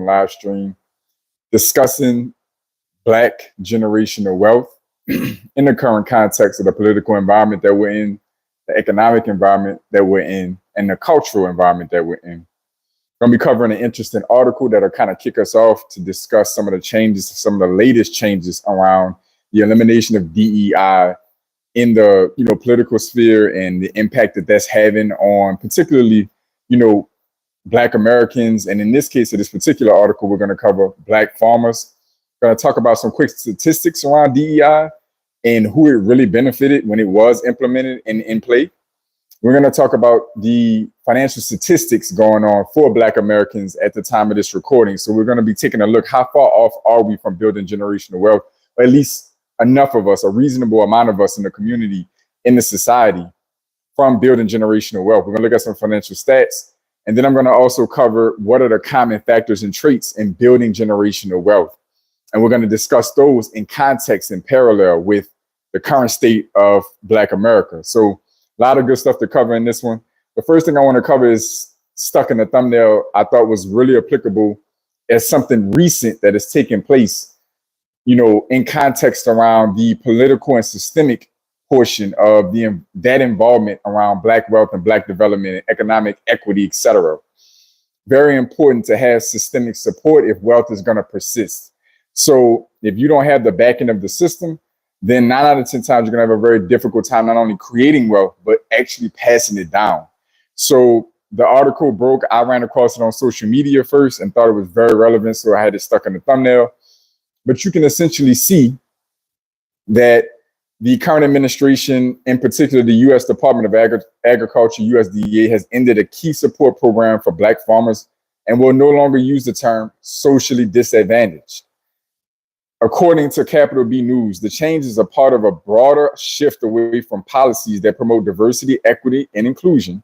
recording live stream discussing Black generational wealth in the current context of the political environment that we're in, the economic environment that we're in, and the cultural environment that we're in. Going to be covering an interesting article that'll kind of kick us off to discuss some of the changes, some of the latest changes around the elimination of DEI in the political sphere and the impact that that's having on particularly Black Americans. And in this case, of this particular article, we're going to cover Black farmers. We're going to talk about some quick statistics around DEI and who it really benefited when it was implemented and in play. We're going to talk about the financial statistics going on for Black Americans at the time of this recording. So we're going to be taking a look, how far off are we from building generational wealth, or at least enough of us, a reasonable amount of us in the community, in the society, from building generational wealth. We're going to look at some financial stats. And then I'm going to also cover what are the common factors and traits in building generational wealth. And we're going to discuss those in context and parallel with the current state of Black America. So a lot of good stuff to cover in this one. The first thing I want to cover is stuck in the thumbnail. I thought was really applicable as something recent that has taken place, in context around the political and systemic portion of that involvement around Black wealth and Black development and economic equity, etc. Very important to have systemic support if wealth is going to persist. So if you don't have the backing of the system, then 9 out of 10 times you're going to have a very difficult time not only creating wealth, but actually passing it down. So the article broke. I ran across it on social media first and thought it was very relevant, so I had it stuck in the thumbnail. But you can essentially see that the current administration, in particular the U.S. Department of Agriculture, USDA, has ended a key support program for Black farmers and will no longer use the term socially disadvantaged. According to Capital B News, the change is a part of a broader shift away from policies that promote diversity, equity, and inclusion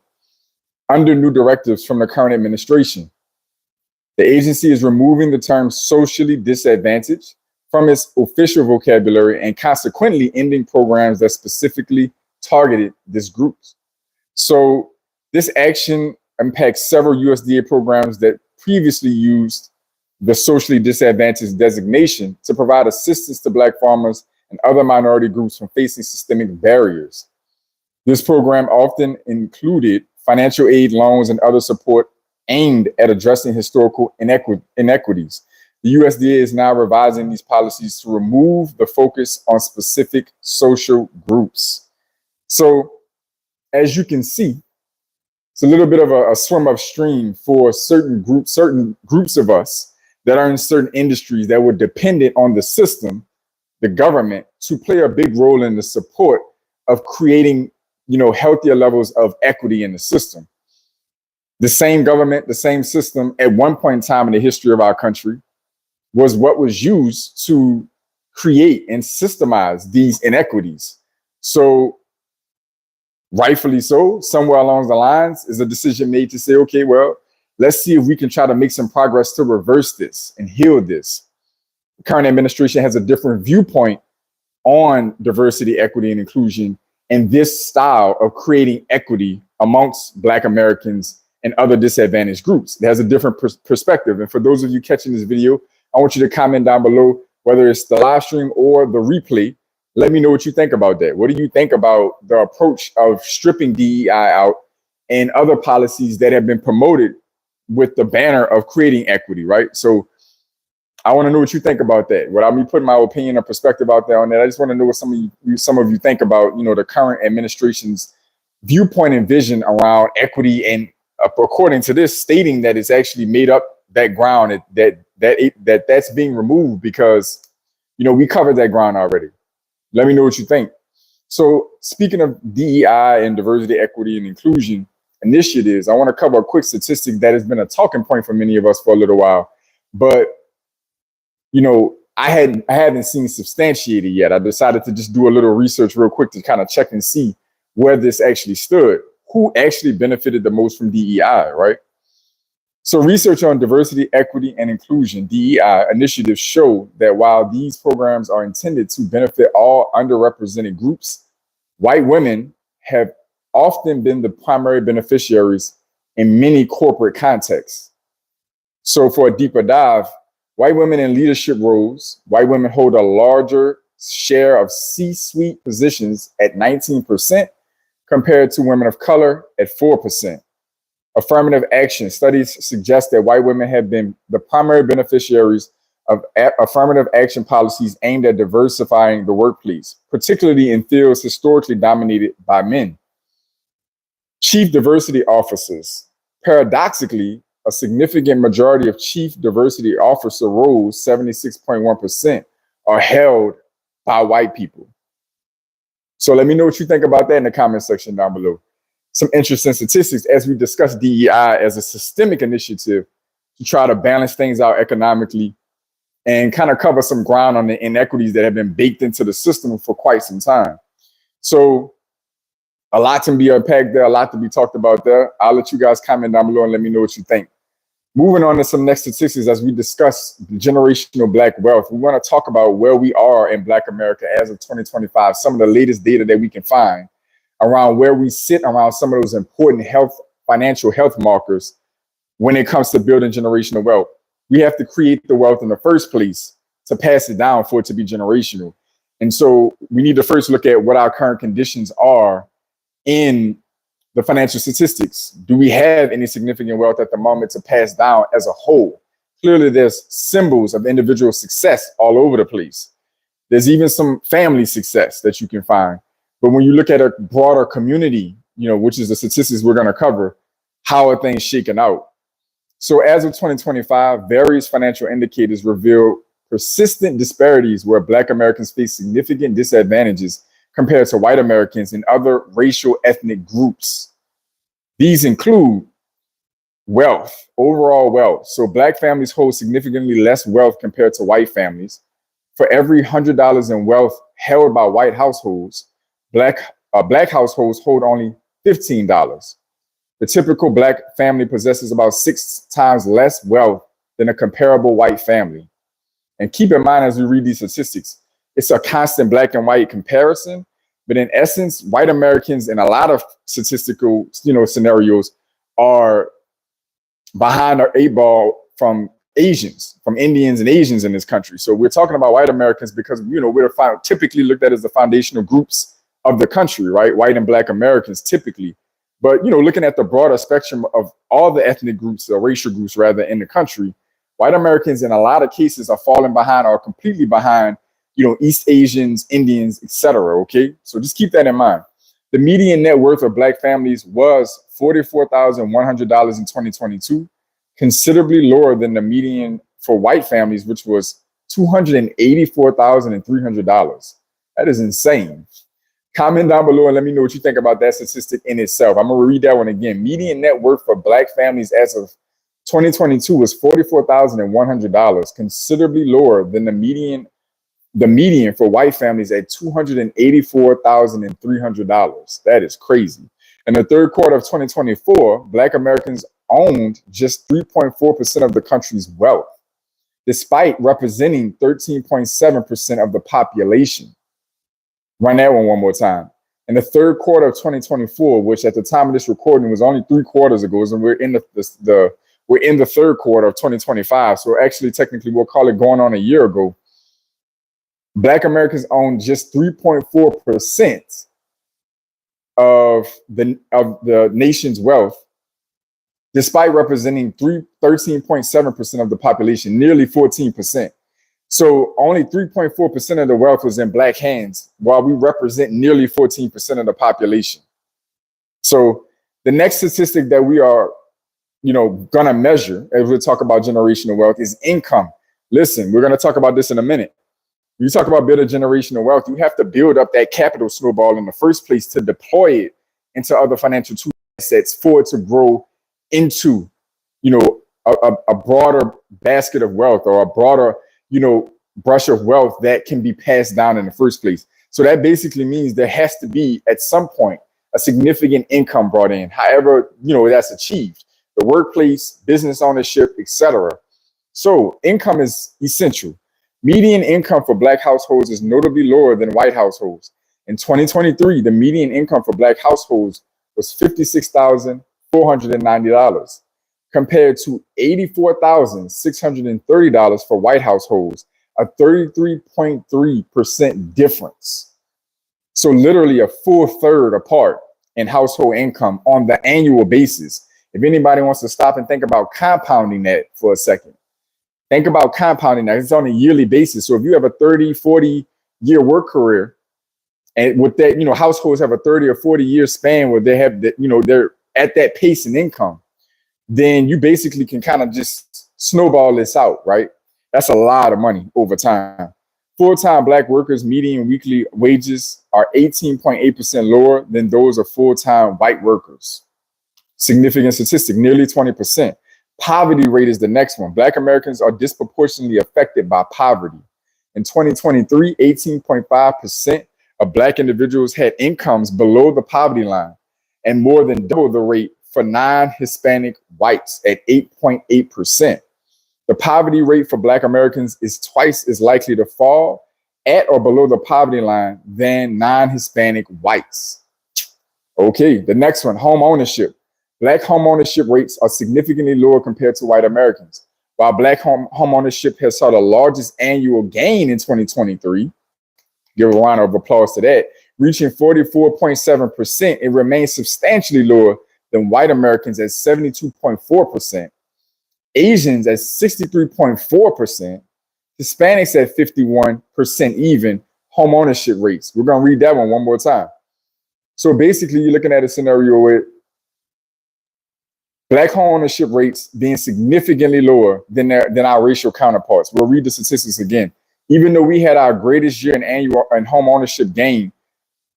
under new directives from the current administration. The agency is removing the term socially disadvantaged from its official vocabulary and consequently ending programs that specifically targeted this group. So this action impacts several USDA programs that previously used the socially disadvantaged designation to provide assistance to Black farmers and other minority groups from facing systemic barriers. This program often included financial aid, loans, and other support aimed at addressing historical inequities. The USDA is now revising these policies to remove the focus on specific social groups. So as you can see, it's a little bit of a swim upstream for certain groups of us that are in certain industries that were dependent on the system, the government, to play a big role in the support of creating, healthier levels of equity in the system. The same government, the same system at one point in time in the history of our country was what was used to create and systemize these inequities. So rightfully so, somewhere along the lines is a decision made to say, okay, well, let's see if we can try to make some progress to reverse this and heal this. The current administration has a different viewpoint on diversity, equity, and inclusion, and this style of creating equity amongst Black Americans and other disadvantaged groups. It has a different perspective. And for those of you catching this video, I want you to comment down below, whether it's the live stream or the replay. Let me know what you think about that. What do you think about the approach of stripping DEI out and other policies that have been promoted with the banner of creating equity, right? So I want to know what you think about that. Without me putting my opinion or perspective out there on that, I just want to know what some of you think about, the current administration's viewpoint and vision around equity, and according to this, stating that it's actually made up that ground, that's being removed because, we covered that ground already. Let me know what you think. So speaking of DEI and diversity, equity, and inclusion initiatives, I want to cover a quick statistic that has been a talking point for many of us for a little while, but I haven't seen substantiated yet. I decided to just do a little research real quick to kind of check and see where this actually stood, who actually benefited the most from DEI, right? So research on diversity, equity, and inclusion, DEI initiatives show that while these programs are intended to benefit all underrepresented groups, white women have often been the primary beneficiaries in many corporate contexts. So for a deeper dive, white women in leadership roles, white women hold a larger share of C-suite positions at 19% compared to women of color at 4%. Affirmative action studies suggest that white women have been the primary beneficiaries of affirmative action policies aimed at diversifying the workplace, particularly in fields historically dominated by men. Chief diversity officers. Paradoxically, a significant majority of chief diversity officer roles, 76.1%, are held by white people. So let me know what you think about that in the comment section down below. Some interesting statistics as we discuss DEI as a systemic initiative to try to balance things out economically and kind of cover some ground on the inequities that have been baked into the system for quite some time. So a lot to be unpacked there, a lot to be talked about there. I'll let you guys comment down below and let me know what you think. Moving on to some next statistics as we discuss the generational Black wealth, we want to talk about where we are in Black America as of 2025, some of the latest data that we can find around where we sit around some of those important financial health markers when it comes to building generational wealth. We have to create the wealth in the first place to pass it down for it to be generational. And so we need to first look at what our current conditions are in the financial statistics. Do we have any significant wealth at the moment to pass down as a whole? Clearly, there's symbols of individual success all over the place. There's even some family success that you can find. But when you look at a broader community, which is the statistics we're going to cover, how are things shaking out? So as of 2025, various financial indicators reveal persistent disparities where Black Americans face significant disadvantages compared to white Americans and other racial ethnic groups. These include wealth, overall wealth. So Black families hold significantly less wealth compared to white families. For every $100 in wealth held by white households, Black households hold only $15. The typical Black family possesses about 6 times less wealth than a comparable white family. And keep in mind as we read these statistics, it's a constant black and white comparison, but in essence, white Americans in a lot of statistical, scenarios are behind our 8-ball from Asians, from Indians and Asians in this country. So we're talking about white Americans because, we're typically looked at as the foundational groups of the country, right? White and Black Americans typically. But, looking at the broader spectrum of all the ethnic groups or racial groups rather in the country, white Americans in a lot of cases are falling behind or completely behind, East Asians, Indians, etc. Okay, so just keep that in mind. The median net worth of Black families was $44,100 in 2022, considerably lower than the median for white families, which was $284,300. That is insane. Comment down below and let me know what you think about that statistic in itself. I'm going to read that one again. Median net worth for Black families as of 2022 was $44,100, considerably lower than the median for white families at $284,300. That is crazy. In the third quarter of 2024, Black Americans owned just 3.4% of the country's wealth, despite representing 13.7% of the population. Run that one more time. In the third quarter of 2024, which at the time of this recording was only 3 quarters ago, and we're in the third quarter of 2025. So actually, technically, we'll call it going on a year ago. Black Americans own just 3.4% of the nation's wealth, despite representing 13.7% of the population, nearly 14%. So only 3.4% of the wealth was in Black hands, while we represent nearly 14% of the population. So the next statistic that we are, gonna measure as we talk about generational wealth is income. Listen, we're gonna talk about this in a minute. When you talk about building generational wealth, you have to build up that capital snowball in the first place to deploy it into other financial tool assets for it to grow into, a broader basket of wealth or a broader, brush of wealth that can be passed down in the first place. So that basically means there has to be at some point a significant income brought in, however, that's achieved, the workplace, business ownership, etc. So income is essential. Median income for Black households is notably lower than white households. In 2023, the median income for Black households was $56,490. compared to $84,630 for white households, a 33.3% difference. So literally a full third apart in household income on the annual basis. If anybody wants to stop and think about compounding that for a second, think about compounding that. It's on a yearly basis. So if you have a 30, 40-year work career, and with that, households have a 30 or 40-year span where they have that, they're at that pace in income, then you basically can kind of just snowball this out, right? That's a lot of money over time. Full-time Black workers' median weekly wages are 18.8% lower than those of full-time white workers. Significant statistic, nearly 20%. Poverty rate is the next one. Black Americans are disproportionately affected by poverty. In 2023, 18.5% of Black individuals had incomes below the poverty line, and more than double the rate for non-Hispanic whites at 8.8%. The poverty rate for Black Americans is twice as likely to fall at or below the poverty line than non-Hispanic whites. Okay, the next one, home ownership. Black home ownership rates are significantly lower compared to white Americans. While Black home ownership has saw the largest annual gain in 2023, give a round of applause to that, reaching 44.7%, it remains substantially lower than white Americans at 72.4%, Asians at 63.4%, Hispanics at 51% even home ownership rates. We're going to read that one more time. So basically, you're looking at a scenario where Black home ownership rates being significantly lower than our racial counterparts. We'll read the statistics again. Even though we had our greatest year in annual and home ownership gain,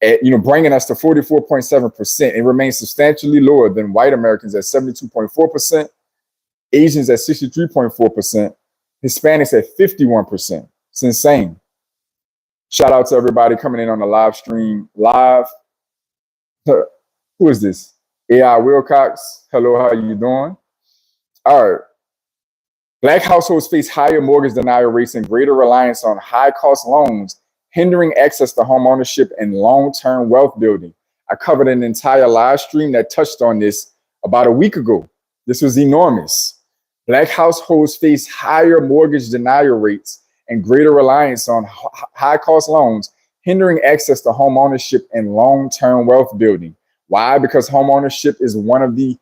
bringing us to 44.7%, it remains substantially lower than white Americans at 72.4%, Asians at 63.4%, Hispanics at 51%. It's insane. Shout out to everybody coming in on the live stream live. Who is this? AI Wilcox. Hello, how you doing? All right. Black households face higher mortgage denial rates and greater reliance on high-cost loans, hindering access to home ownership and long-term wealth building. I covered an entire live stream that touched on this about a week ago. This was enormous. Black households face higher mortgage denial rates and greater reliance on high-cost loans, hindering access to home ownership and long-term wealth building. Why? Because home ownership is one of the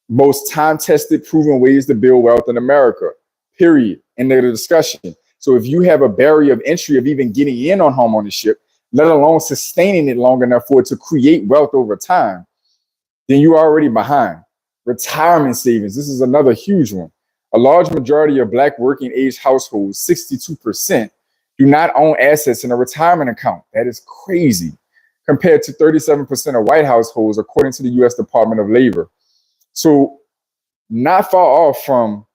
most time-tested, proven ways to build wealth in America, period. End of the discussion. So if you have a barrier of entry of even getting in on home ownership, let alone sustaining it long enough for it to create wealth over time, then you're already behind. Retirement savings. This is another huge one. A large majority of Black working age households, 62%, do not own assets in a retirement account. That is crazy, compared to 37% of white households, according to the U.S. Department of Labor. So not far off from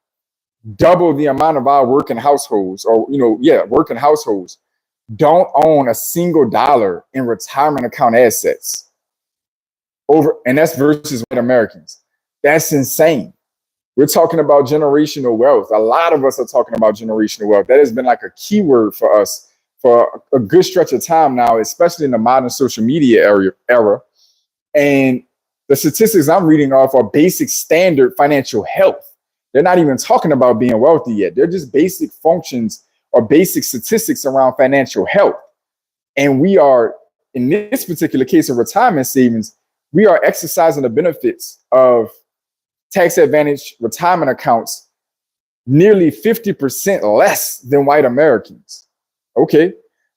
double the amount of our working households, working households don't own a single dollar in retirement account assets. And that's versus white Americans. That's insane. We're talking about generational wealth. A lot of us are talking about generational wealth. That has been like a keyword for us for a good stretch of time now, especially in the modern social media era. And the statistics I'm reading off are basic standard financial health. They're not even talking about being wealthy yet. They're just basic functions or basic statistics around financial health. And we are, in this particular case of retirement savings, we are exercising the benefits of tax advantage retirement accounts nearly 50% less than white Americans. Okay,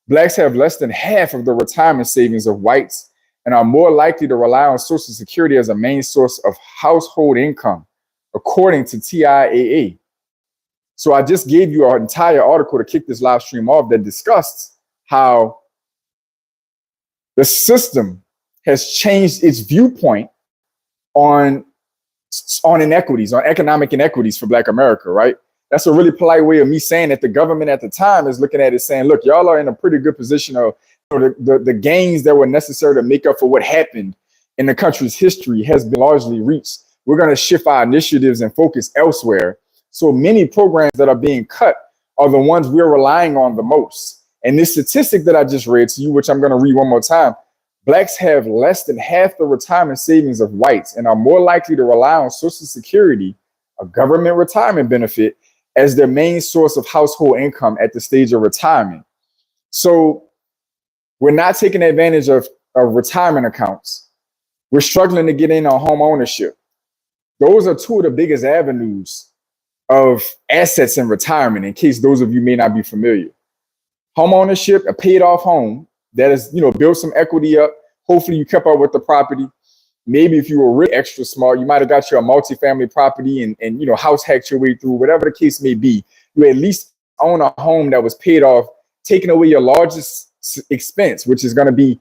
Blacks have less than half of the retirement savings of whites and are more likely to rely on Social Security as a main source of household income, according to TIAA. So I just gave you an entire article to kick this live stream off that discussed how the system has changed its viewpoint on inequities, on economic inequities for Black America, right? That's a really polite way of me saying that the government at the time is looking at it saying, look, y'all are in a pretty good position of the gains that were necessary to make up for what happened in the country's history has been largely reached. We're going to shift our initiatives and focus elsewhere. So many programs that are being cut are the ones we're relying on the most. And this statistic that I just read to you, which I'm going to read one more time, Blacks have less than half the retirement savings of whites and are more likely to rely on Social Security, a government retirement benefit, as their main source of household income at the stage of retirement. So we're not taking advantage of retirement accounts. We're struggling to get in on home ownership. Those are two of the biggest avenues of assets in retirement, in case those of you may not be familiar. Home ownership, a paid off home that is, built some equity up. Hopefully you kept up with the property. Maybe if you were really extra smart, you might have got your multifamily property and house hacked your way through, whatever the case may be. You at least own a home that was paid off, taking away your largest expense, which is going to be,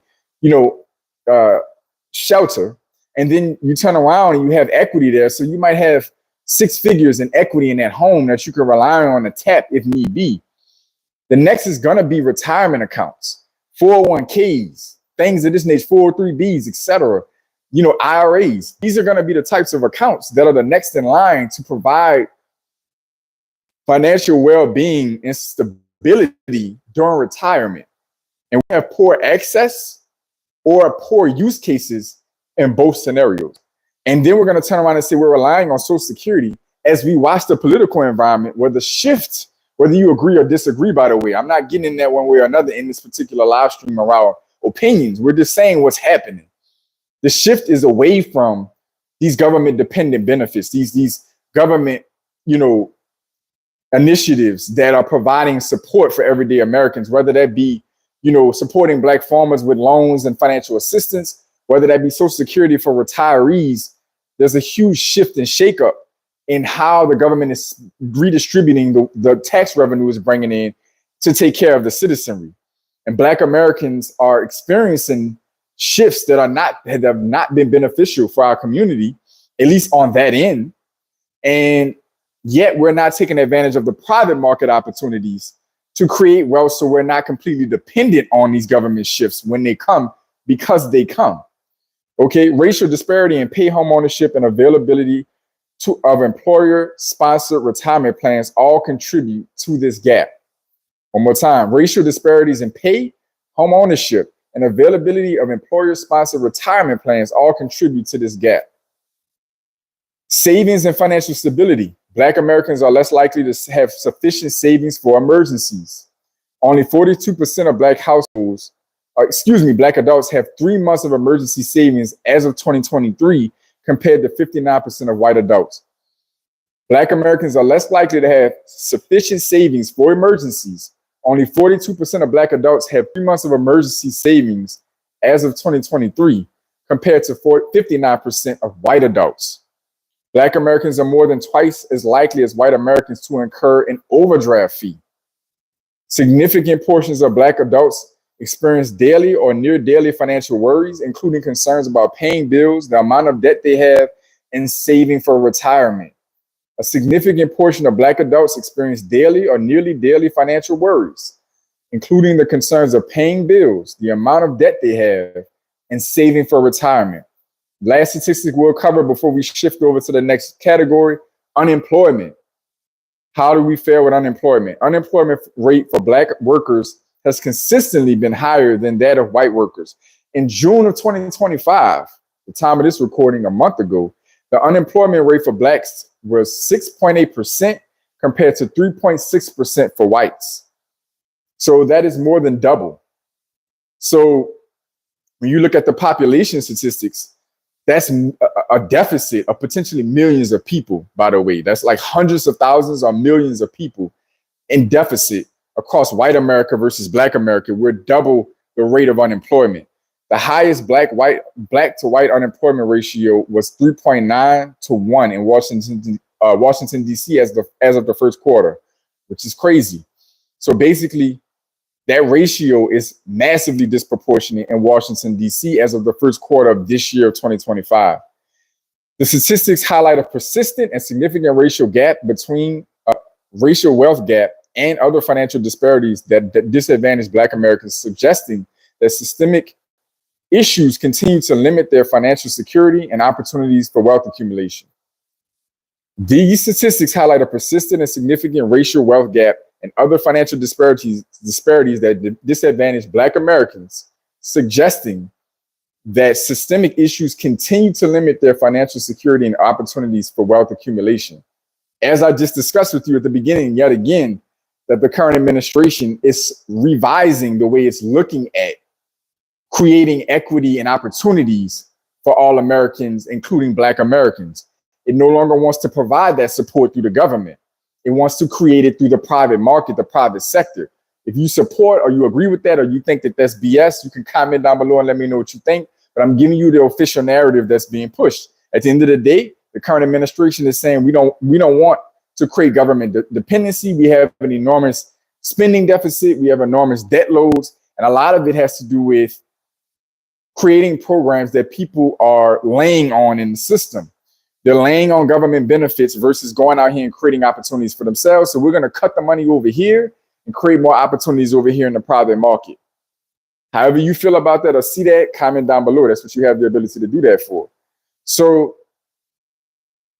shelter. And then you turn around and you have equity there. So you might have 6 figures in equity in that home that you can rely on to tap if need be. The next is going to be retirement accounts, 401ks, things of this nature, 403bs, etc. IRAs. These are going to be the types of accounts that are the next in line to provide financial well-being and stability during retirement. And we have poor access or poor use cases in both scenarios. And then we're going to turn around and say we're relying on Social Security as we watch the political environment where the shift, whether you agree or disagree, by the way, I'm not getting in that one way or another in this particular live stream of our opinions. We're just saying what's happening. The shift is away from these government dependent benefits, these government, initiatives that are providing support for everyday Americans, whether that be, supporting Black farmers with loans and financial assistance, whether that be Social Security for retirees. There's a huge shift and shakeup in how the government is redistributing the tax revenue is bringing in to take care of the citizenry. And Black Americans are experiencing shifts that have not been beneficial for our community, at least on that end. And yet we're not taking advantage of the private market opportunities to create wealth, so we're not completely dependent on these government shifts when they come, because they come. Okay, racial disparity in pay, home ownership, and availability of employer-sponsored retirement plans all contribute to this gap. One more time, racial disparities in pay, home ownership, and availability of employer-sponsored retirement plans all contribute to this gap. Savings and financial stability. Black Americans are less likely to have sufficient savings for emergencies. Only 42% of Black Black adults have 3 months of emergency savings as of 2023, compared to 59% of white adults. Black Americans are less likely to have sufficient savings for emergencies. Only 42% of Black adults have 3 months of emergency savings as of 2023, compared to 59% of white adults. Black Americans are more than twice as likely as white Americans to incur an overdraft fee. Significant portions of Black adults experience daily or near daily financial worries, including concerns about paying bills, the amount of debt they have, and saving for retirement. A significant portion of Black adults experience daily or nearly daily financial worries, including the concerns of paying bills, the amount of debt they have, and saving for retirement. Last statistic we'll cover before we shift over to the next category: unemployment. How do we fare with unemployment? Unemployment rate for Black workers has consistently been higher than that of white workers. In June of 2025, the time of this recording a month ago, the unemployment rate for Blacks was 6.8% compared to 3.6% for whites. So that is more than double. So when you look at the population statistics, that's a deficit of potentially millions of people, by the way. That's like hundreds of thousands or millions of people in deficit across white America versus Black America. We're double the rate of unemployment. The highest black to white unemployment ratio was 3.9 to 1 in Washington, D.C. as of the first quarter, which is crazy. So basically, that ratio is massively disproportionate in Washington, D.C. as of the first quarter of this year of 2025. The statistics highlight a persistent and significant racial gap between racial wealth gap and other financial disparities that disadvantage Black Americans, suggesting that systemic issues continue to limit their financial security and opportunities for wealth accumulation. These statistics highlight a persistent and significant racial wealth gap and other financial disparities that disadvantage Black Americans, suggesting that systemic issues continue to limit their financial security and opportunities for wealth accumulation. as I just discussed with you at the beginning, yet again, that the current administration is revising the way it's looking at creating equity and opportunities for all Americans, including Black Americans. It no longer wants to provide that support through the government. It wants to create it through the private market, the private sector. If you support or you agree with that, or you think that that's BS, you can comment down below and let me know what you think. But I'm giving you the official narrative that's being pushed. At the end of the day, the current administration is saying we don't want to create government dependency. We have an enormous spending deficit. We have enormous debt loads. And a lot of it has to do with creating programs that people are laying on in the system. They're laying on government benefits versus going out here and creating opportunities for themselves. So we're going to cut the money over here and create more opportunities over here in the private market. However you feel about that or see that, comment down below. That's what you have the ability to do that for. So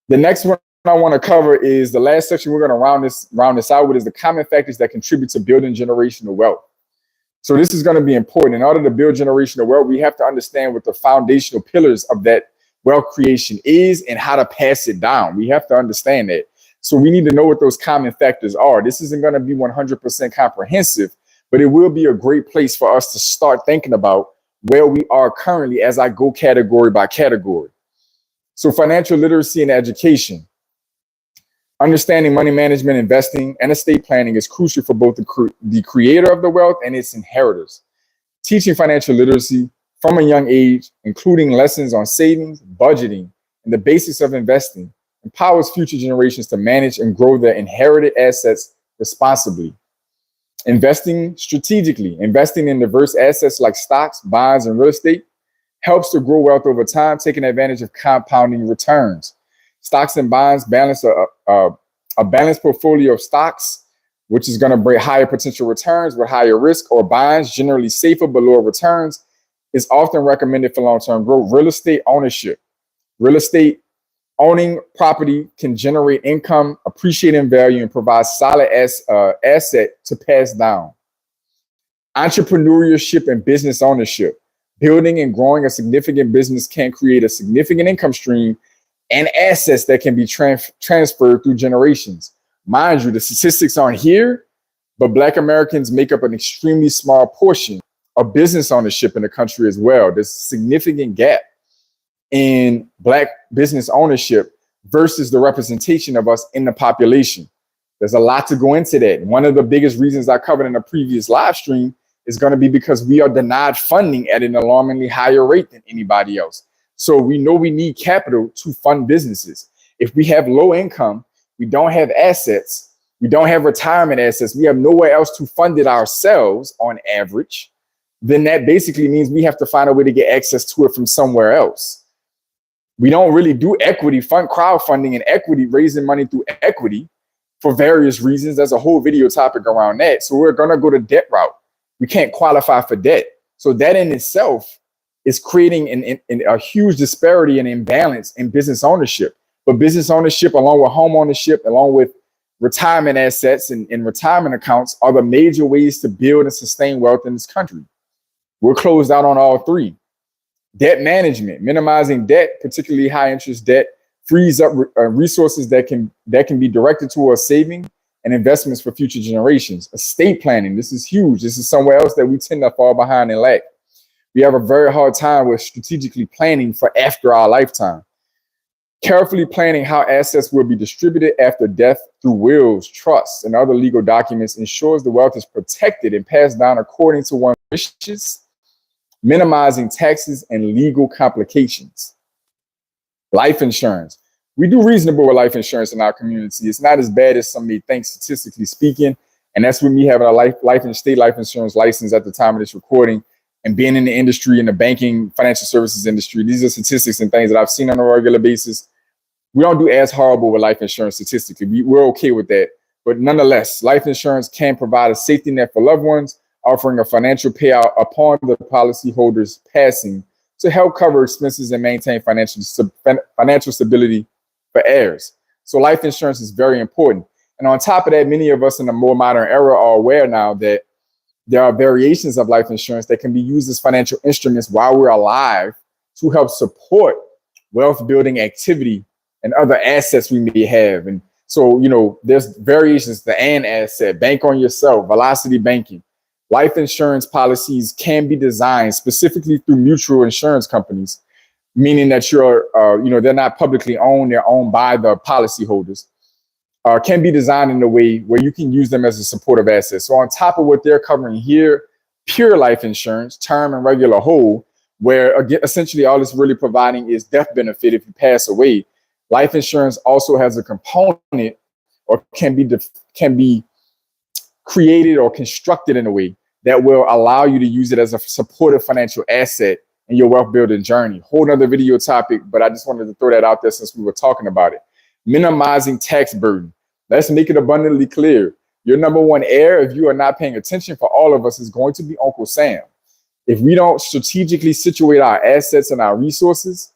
the next one I want to cover is the last section we're going to round this out with, is the common factors that contribute to building generational wealth. So this is going to be important. In order to build generational wealth, we have to understand what the foundational pillars of that wealth creation is and how to pass it down. We have to understand that. So we need to know what those common factors are. This isn't going to be 100% comprehensive, but it will be a great place for us to start thinking about where we are currently as I go category by category. So financial literacy and education. Understanding money management, investing, and estate planning is crucial for both the creator of the wealth and its inheritors. Teaching financial literacy from a young age, including lessons on savings, budgeting, and the basics of investing, empowers future generations to manage and grow their inherited assets responsibly. Investing strategically, investing in diverse assets like stocks, bonds, and real estate helps to grow wealth over time, taking advantage of compounding returns. Stocks and bonds balance a balanced portfolio of stocks, which is going to bring higher potential returns with higher risk, or bonds, generally safer but lower returns, is often recommended for long-term growth. Real estate ownership. Real estate owning property can generate income, appreciate in value, and provide solid asset to pass down. Entrepreneurship and business ownership. Building and growing a significant business can create a significant income stream and assets that can be transferred through generations. Mind you, the statistics aren't here, but Black Americans make up an extremely small portion of business ownership in the country as well. There's a significant gap in Black business ownership versus the representation of us in the population. There's a lot to go into that. One of the biggest reasons I covered in a previous live stream is going to be because we are denied funding at an alarmingly higher rate than anybody else. So we know we need capital to fund businesses. If we have low income, we don't have assets, we don't have retirement assets, we have nowhere else to fund it ourselves on average, then that basically means we have to find a way to get access to it from somewhere else. We don't really do equity fund, crowdfunding and equity, raising money through equity for various reasons. There's a whole video topic around that. So we're going to go the debt route. We can't qualify for debt. So that in itself is creating a huge disparity and imbalance in business ownership. But business ownership, along with home ownership, along with retirement assets and retirement accounts, are the major ways to build and sustain wealth in this country. We're closed out on all three. Debt management, minimizing debt, particularly high interest debt, frees up resources that can be directed towards saving and investments for future generations. Estate planning, this is huge. This is somewhere else that we tend to fall behind and lack. We have a very hard time with strategically planning for after our lifetime. Carefully planning how assets will be distributed after death through wills, trusts, and other legal documents ensures the wealth is protected and passed down according to one's wishes, minimizing taxes and legal complications. Life insurance. We do reasonable with life insurance in our community. It's not as bad as some may think, statistically speaking. And that's with me having a state life insurance license at the time of this recording and being in the industry, in the banking, financial services industry. These are statistics and things that I've seen on a regular basis. We don't do as horrible with life insurance statistically. We're okay with that. But nonetheless, life insurance can provide a safety net for loved ones, offering a financial payout upon the policyholder's passing to help cover expenses and maintain financial stability for heirs. So life insurance is very important. And on top of that, many of us in the more modern era are aware now that there are variations of life insurance that can be used as financial instruments while we're alive to help support wealth building activity and other assets we may have. And So, there's variations, the and asset, bank on yourself, velocity banking. Life insurance policies can be designed specifically through mutual insurance companies, meaning that they're not publicly owned, they're owned by the policyholders. Can be designed in a way where you can use them as a supportive asset. So on top of what they're covering here, pure life insurance, term and regular whole, where again, essentially all it's really providing is death benefit if you pass away. Life insurance also has a component, or can be created or constructed in a way that will allow you to use it as a supportive financial asset in your wealth building journey. Whole nother video topic, but I just wanted to throw that out there since we were talking about it. Minimizing tax burden. Let's make it abundantly clear. Your number one heir, if you are not paying attention, for all of us, is going to be Uncle Sam. If we don't strategically situate our assets and our resources,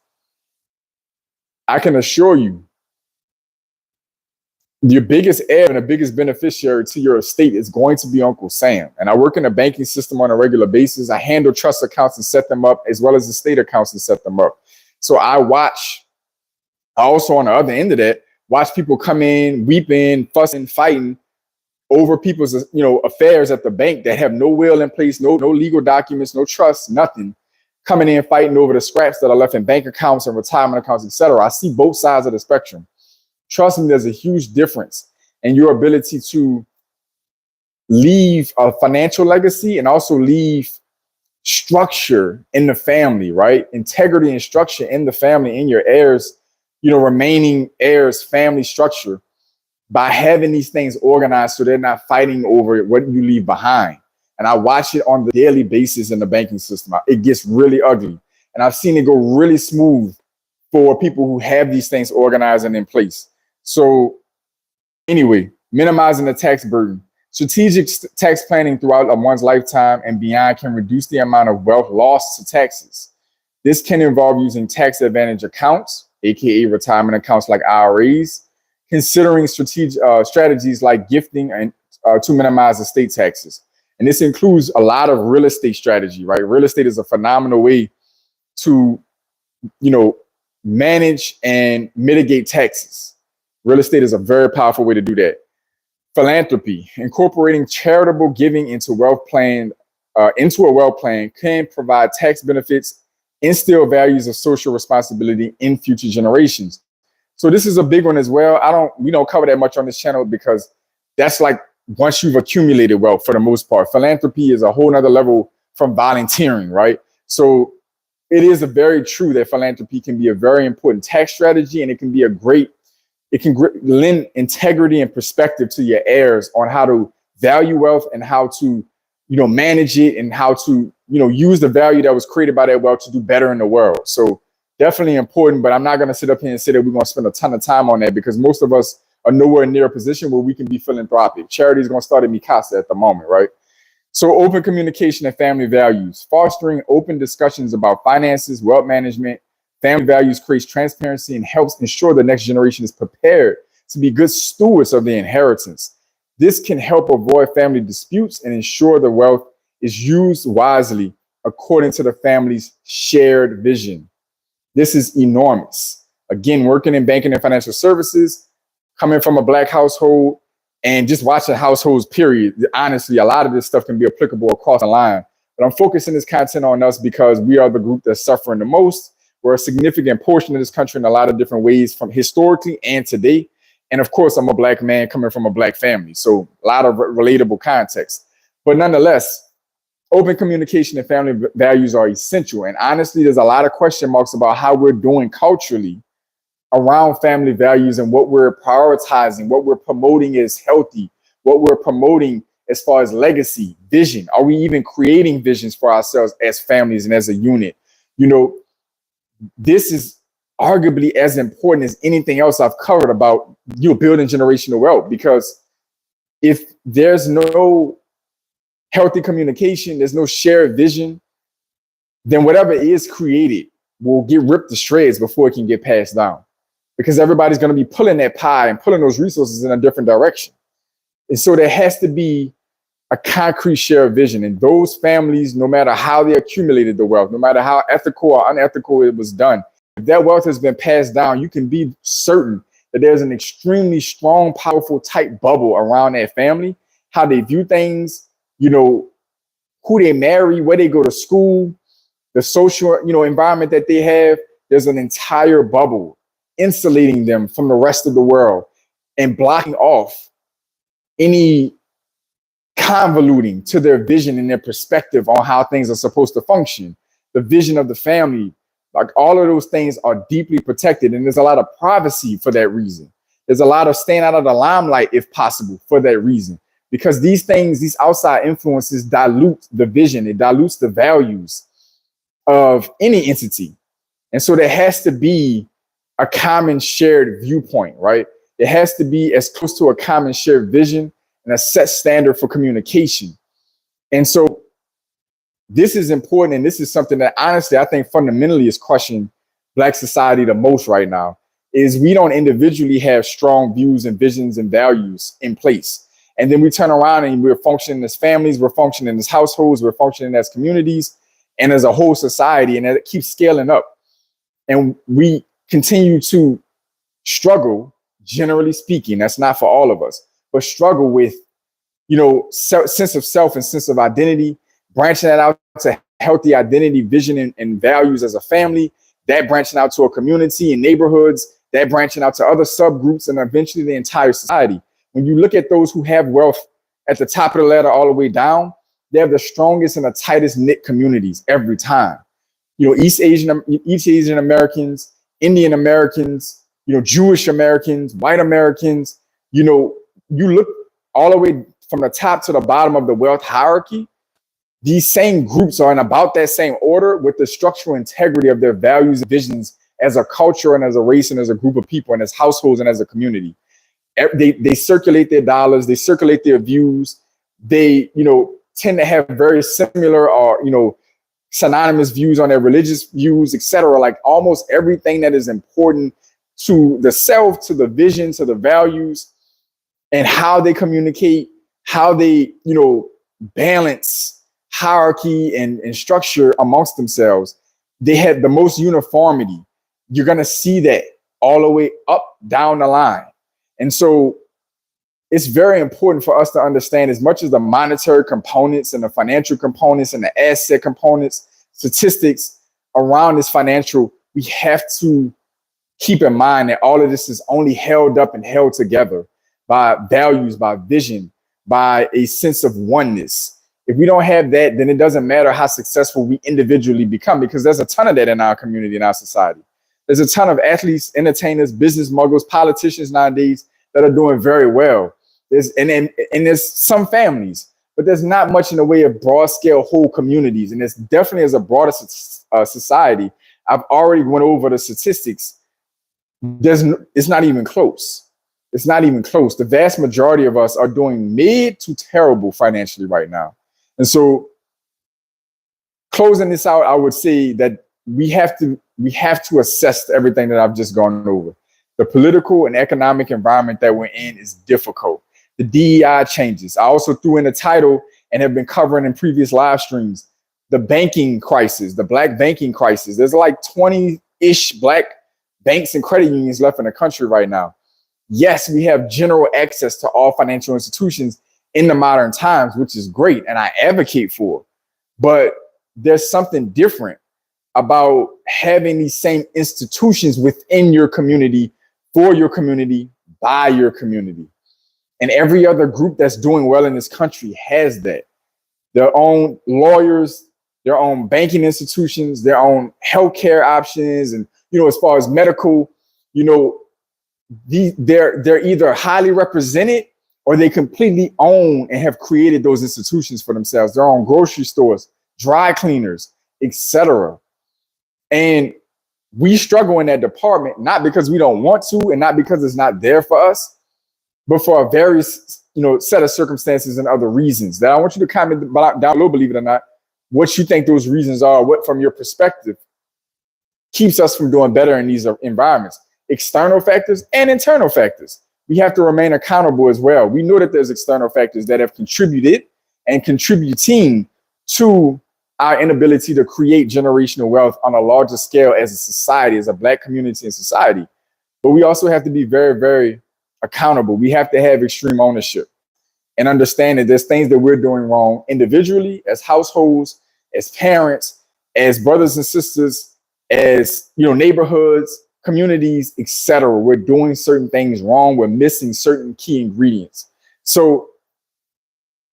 I can assure you, your biggest heir and the biggest beneficiary to your estate is going to be Uncle Sam. And I work in the banking system on a regular basis. I handle trust accounts and set them up, as well as estate accounts and set them up. So I also on the other end of that, watch people come in, weeping, fussing, fighting over people's affairs at the bank that have no will in place, no legal documents, no trust, nothing, coming in fighting over the scraps that are left in bank accounts and retirement accounts, etc. I see both sides of the spectrum. Trust me, there's a huge difference in your ability to leave a financial legacy and also leave structure in the family, right? Integrity and structure in the family, in your heirs, remaining heirs, family structure, by having these things organized so they're not fighting over what you leave behind. And I watch it on the daily basis in the banking system. It gets really ugly. And I've seen it go really smooth for people who have these things organized and in place. So anyway, minimizing the tax burden. Strategic tax planning throughout one's lifetime and beyond can reduce the amount of wealth lost to taxes. This can involve using tax advantage accounts, aka retirement accounts like IRAs, considering strategies like gifting and to minimize estate taxes. And this includes a lot of real estate strategy, right? Real estate is a phenomenal way to, manage and mitigate taxes. Real estate is a very powerful way to do that. Philanthropy, incorporating charitable giving into a wealth plan can provide tax benefits, instill values of social responsibility in future generations. So this is a big one as well. We don't cover that much on this channel because that's like once you've accumulated wealth for the most part. Philanthropy is a whole nother level from volunteering, right? So it is very true that philanthropy can be a very important tax strategy, and it can lend integrity and perspective to your heirs on how to value wealth and how to, manage it, and how to, use the value that was created by that wealth to do better in the world. So definitely important, but I'm not going to sit up here and say that we're going to spend a ton of time on that, because most of us are nowhere near a position where we can be philanthropic. Charity is going to start at Mikasa at the moment, right? So open communication and family values. Fostering open discussions about finances, wealth management, family values creates transparency and helps ensure the next generation is prepared to be good stewards of the inheritance. This can help avoid family disputes and ensure the wealth is used wisely according to the family's shared vision. This is enormous. Again, working in banking and financial services, coming from a Black household, and just watching households, period. Honestly, a lot of this stuff can be applicable across the line. But I'm focusing this content on us because we are the group that's suffering the most. We're a significant portion of this country in a lot of different ways, from historically and today. And of course, I'm a Black man coming from a Black family, so a lot of relatable context. But nonetheless, open communication and family values are essential. And honestly, there's a lot of question marks about how we're doing culturally around family values and what we're prioritizing, what we're promoting as healthy, what we're promoting as far as legacy, vision. Are we even creating visions for ourselves as families and as a unit? This is arguably as important as anything else I've covered about building generational wealth, because if there's no healthy communication, there's no shared vision, then whatever is created will get ripped to shreds before it can get passed down, because everybody's going to be pulling that pie and pulling those resources in a different direction. And so there has to be a concrete shared vision. And those families, no matter how they accumulated the wealth, no matter how ethical or unethical it was done, if that wealth has been passed down, you can be certain that there's an extremely strong, powerful, tight bubble around that family, how they view things, you know, who they marry, where they go to school, the social, you know, environment that they have. There's an entire bubble insulating them from the rest of the world and blocking off any convoluting to their vision and their perspective on how things are supposed to function. The vision of the family, like all of those things are deeply protected. And there's a lot of privacy for that reason. There's a lot of staying out of the limelight if possible for that reason. Because these things, these outside influences dilute the vision, it dilutes the values of any entity. And so there has to be a common shared viewpoint, right? It has to be as close to a common shared vision and a set standard for communication. And so this is important. And this is something that honestly, I think fundamentally is crushing Black society the most right now, is we don't individually have strong views and visions and values in place. And then we turn around and we're functioning as families, we're functioning as households, we're functioning as communities and as a whole society. And it keeps scaling up. And we continue to struggle, generally speaking, that's not for all of us, but struggle with, you know, sense of self and sense of identity, branching that out to healthy identity, vision, and values as a family, that branching out to a community and neighborhoods, that branching out to other subgroups, and eventually the entire society. When you look at those who have wealth at the top of the ladder all the way down, they have the strongest and the tightest knit communities every time. You know, East Asian Americans, Indian Americans, you know, Jewish Americans, white Americans, you know, you look all the way from the top to the bottom of the wealth hierarchy, these same groups are in about that same order with the structural integrity of their values and visions as a culture and as a race and as a group of people and as households and as a community. They circulate their dollars, they circulate their views, they, you know, tend to have very similar or, you know, synonymous views on their religious views, etc. Like almost everything that is important to the self, to the vision, to the values, and how they communicate, how they, you know, balance hierarchy and structure amongst themselves. They have the most uniformity. You're going to see that all the way up, down the line. And so it's very important for us to understand, as much as the monetary components and the financial components and the asset components, statistics around this financial, we have to keep in mind that all of this is only held up and held together by values, by vision, by a sense of oneness. If we don't have that, then it doesn't matter how successful we individually become, because there's a ton of that in our community, in our society. There's a ton of athletes, entertainers, business moguls, politicians nowadays that are doing very well. There's some families, but there's not much in the way of broad scale whole communities. And it's definitely, as a broader society, I've already went over the statistics. It's not even close. It's not even close. The vast majority of us are doing mid to terrible financially right now. And so closing this out, I would say that we have to assess everything that I've just gone over. The political and economic environment that we're in is difficult. The DEI changes. I also threw in the title and have been covering in previous live streams, the banking crisis, the Black banking crisis. There's like 20-ish Black banks and credit unions left in the country right now. Yes, we have general access to all financial institutions in the modern times, which is great, and I advocate for. But there's something different about having these same institutions within your community, for your community, by your community. And every other group that's doing well in this country has that. Their own lawyers, their own banking institutions, their own healthcare options, and, you know, as far as medical, you know, they're either highly represented or they completely own and have created those institutions for themselves. Their own grocery stores, dry cleaners, etc. And we struggle in that department, not because we don't want to and not because it's not there for us, but for a various, you know, set of circumstances and other reasons that I want you to comment down below, believe it or not, what you think those reasons are, what from your perspective keeps us from doing better in these environments, external factors and internal factors. We have to remain accountable as well. We know that there's external factors that have contributed and contributing to our inability to create generational wealth on a larger scale as a society, as a Black community and society. but we also have to be very, very accountable. We have to have extreme ownership and understand that there's things that we're doing wrong individually, as households, as parents, as brothers and sisters, as neighborhoods, communities, etc. We're doing certain things wrong. We're missing certain key ingredients. So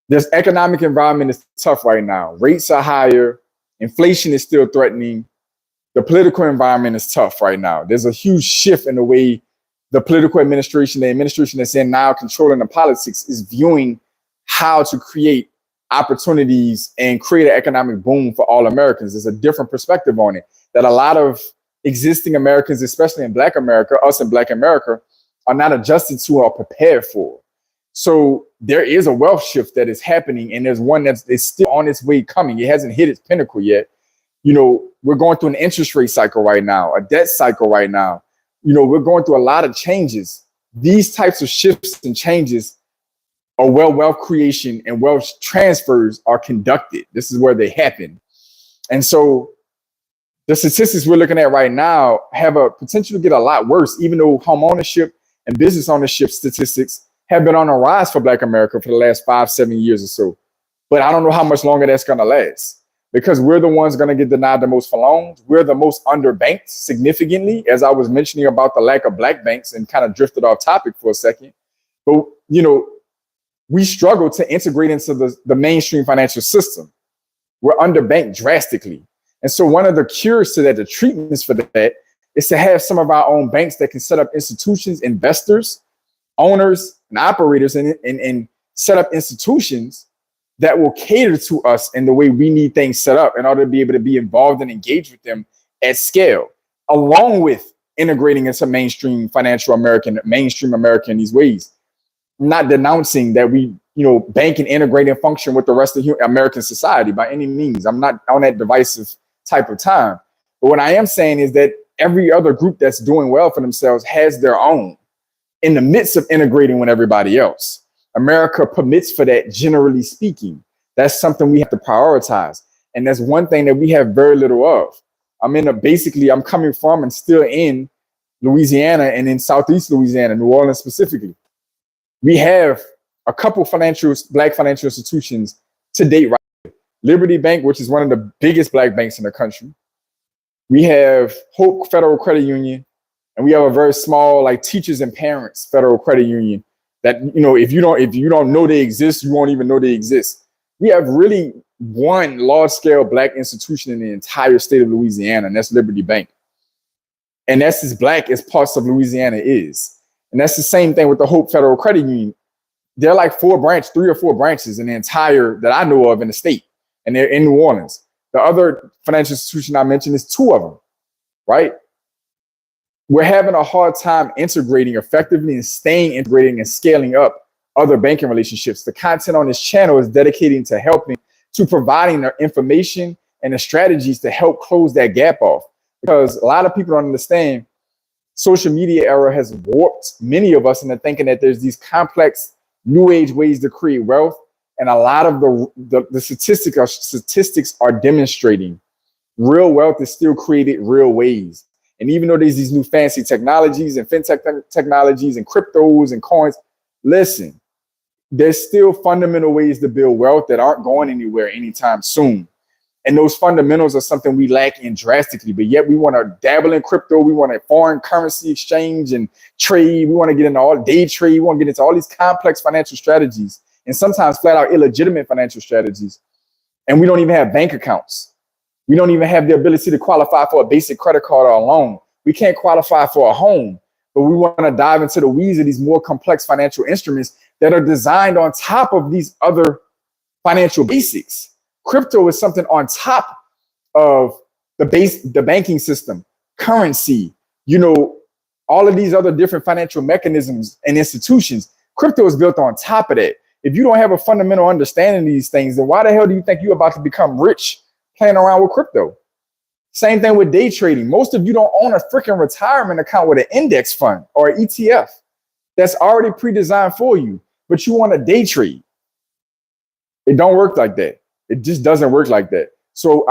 this economic environment is tough right now. Rates are higher. Inflation is still threatening. The political environment is tough right now. There's a huge shift in the way the political administration, the administration that's in now controlling the politics, is viewing how to create opportunities and create an economic boom for all Americans. There's a different perspective on it that a lot of existing Americans, especially in Black America, us in Black America, are not adjusted to or prepared for. So there is a wealth shift that is happening, and there's one that's still on its way coming. It hasn't hit its pinnacle yet. We're going through an interest rate cycle right now, a debt cycle right now. We're going through a lot of changes. These types of shifts and changes are where wealth creation and wealth transfers are conducted. This is where they happen. And so the statistics we're looking at right now have a potential to get a lot worse, even though home ownership and business ownership statistics have been on a rise for Black America for the last 5-7 years or so. But I don't know how much longer that's going to last, because we're the ones going to get denied the most for loans. We're the most underbanked significantly, as I was mentioning about the lack of Black banks and kind of drifted off topic for a second. But, we struggle to integrate into the mainstream financial system. We're underbanked drastically. And so one of the cures to that, the treatments for that, is to have some of our own banks that can set up institutions, investors, owners, and operators, and set up institutions that will cater to us in the way we need things set up in order to be able to be involved and engage with them at scale, along with integrating into mainstream America in these ways. I'm not denouncing that we, bank and integrate and function with the rest of American society by any means. I'm not on that divisive type of time. But what I am saying is that every other group that's doing well for themselves has their own in the midst of integrating with everybody else. America permits for that, generally speaking. That's something we have to prioritize. And that's one thing that we have very little of. I'm coming from and still in Louisiana and in Southeast Louisiana, New Orleans specifically. We have a couple Black financial institutions to date, right? Liberty Bank, which is one of the biggest Black banks in the country. We have Hope Federal Credit Union, and we have a very small, like, teachers and parents Federal Credit Union that, if you don't know they exist, you won't even know they exist. We have really one large-scale Black institution in the entire state of Louisiana, and that's Liberty Bank. And that's as Black as parts of Louisiana is. And that's the same thing with the Hope Federal Credit Union. They're like 3 or 4 branches in the entire that I know of in the state, and they're in New Orleans. The other financial institution I mentioned is 2 of them, right? We're having a hard time integrating effectively and staying integrating and scaling up other banking relationships. The content on this channel is dedicated to providing the information and the strategies to help close that gap off, because a lot of people don't understand. Social media era has warped many of us into thinking that there's these complex new age ways to create wealth. And a lot of the statistics are demonstrating real wealth is still created real ways. And even though there's these new fancy technologies and fintech technologies and cryptos and coins, listen, there's still fundamental ways to build wealth that aren't going anywhere anytime soon. And those fundamentals are something we lack in drastically, but yet we want to dabble in crypto. We want a foreign currency exchange and trade. We want to get into all day trade. We want to get into all these complex financial strategies and sometimes flat out illegitimate financial strategies. And we don't even have bank accounts. We don't even have the ability to qualify for a basic credit card or a loan. We can't qualify for a home, but we want to dive into the weeds of these more complex financial instruments that are designed on top of these other financial basics. Crypto is something on top of the banking system, currency, all of these other different financial mechanisms and institutions. Crypto is built on top of that. If you don't have a fundamental understanding of these things, then why the hell do you think you're about to become rich playing around with crypto? Same thing with day trading. Most of you don't own a freaking retirement account with an index fund or an ETF that's already pre-designed for you, but you want to day trade. It don't work like that. It just doesn't work like that. So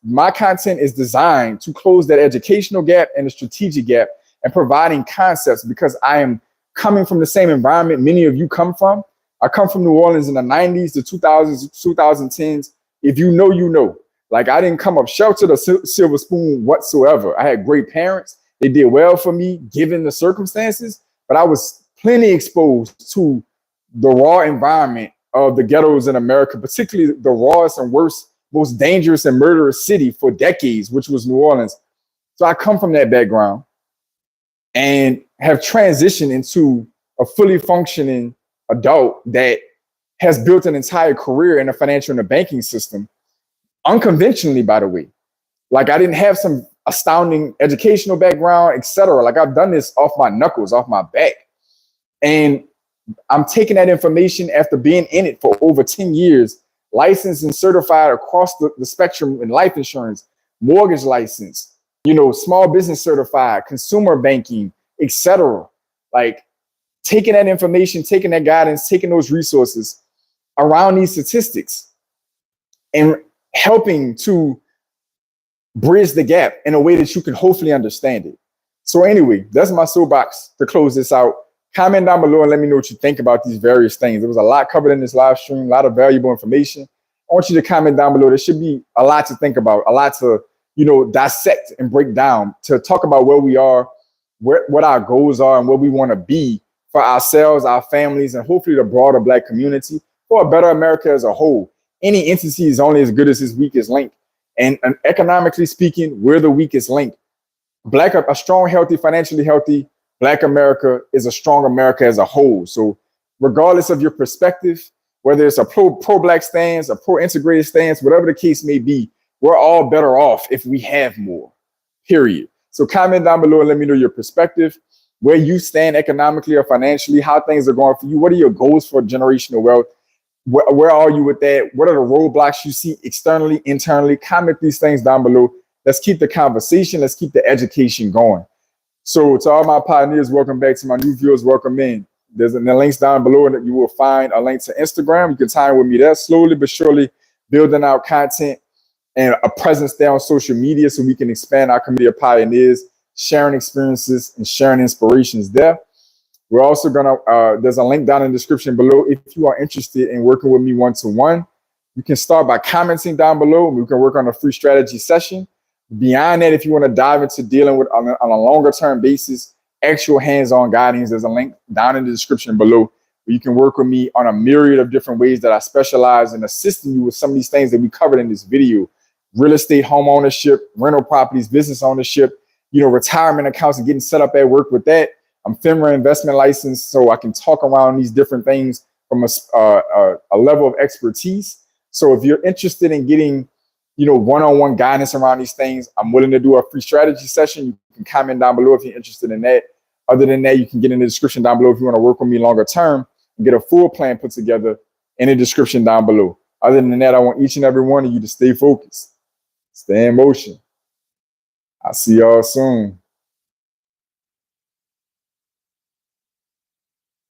my content is designed to close that educational gap and the strategic gap and providing concepts because I am coming from the same environment many of you come from. I come from New Orleans in the 90s, the 2000s, 2010s. If you know, you know. Like, I didn't come up sheltered or silver spoon whatsoever. I had great parents. They did well for me given the circumstances, but I was plenty exposed to the raw environment of the ghettos in America, particularly the rawest and worst, most dangerous and murderous city for decades, which was New Orleans. So I come from that background and have transitioned into a fully functioning adult that has built an entire career in the financial and the banking system, unconventionally, by the way. Like, I didn't have some astounding educational background, etc. Like, I've done this off my knuckles, off my back. And I'm taking that information after being in it for over 10 years, licensed and certified across the spectrum in life insurance, mortgage license, small business certified, consumer banking, etc. Like, taking that information, taking that guidance, taking those resources around these statistics and helping to bridge the gap in a way that you can hopefully understand it. So anyway, that's my soapbox to close this out. Comment down below and let me know what you think about these various things. There was a lot covered in this live stream, a lot of valuable information. I want you to comment down below. There should be a lot to think about, a lot to, dissect and break down, to talk about where we are, what our goals are, and where we want to be for ourselves, our families, and hopefully the broader Black community, for a better America as a whole. Any entity is only as good as its weakest link. And economically speaking, we're the weakest link. A strong, healthy, financially healthy Black America is a strong America as a whole. So regardless of your perspective, whether it's a pro-Black stance, a pro-integrated stance, whatever the case may be, we're all better off if we have more, period. So comment down below and let me know your perspective, where you stand economically or financially, how things are going for you. What are your goals for generational wealth? Where are you with that? What are the roadblocks you see externally, internally? Comment these things down below. Let's keep the conversation. Let's keep the education going. So to all my pioneers, welcome back. To my new viewers, welcome in. There's the links down below and you will find a link to Instagram. You can tie in with me there, slowly but surely building out content and a presence there on social media so we can expand our community of pioneers, sharing experiences and sharing inspirations there. We're also there's a link down in the description below. If you are interested in working with me one-to-one, you can start by commenting down below. We can work on a free strategy session. Beyond that, if you want to dive into dealing with on a longer term basis, actual hands-on guidance, there's a link down in the description below where you can work with me on a myriad of different ways that I specialize in assisting you with some of these things that we covered in this video: real estate, home ownership, rental properties, business ownership, retirement accounts, and getting set up at work with that. I'm FINRA investment licensed, so I can talk around these different things from a level of expertise. So if you're interested in getting one-on-one guidance around these things, I'm willing to do a free strategy session. You can comment down below if you're interested in that. Other than that, you can get in the description down below if you want to work with me longer term and get a full plan put together in the description down below. Other than that, I want each and every one of you to stay focused, stay in motion. I'll see y'all soon.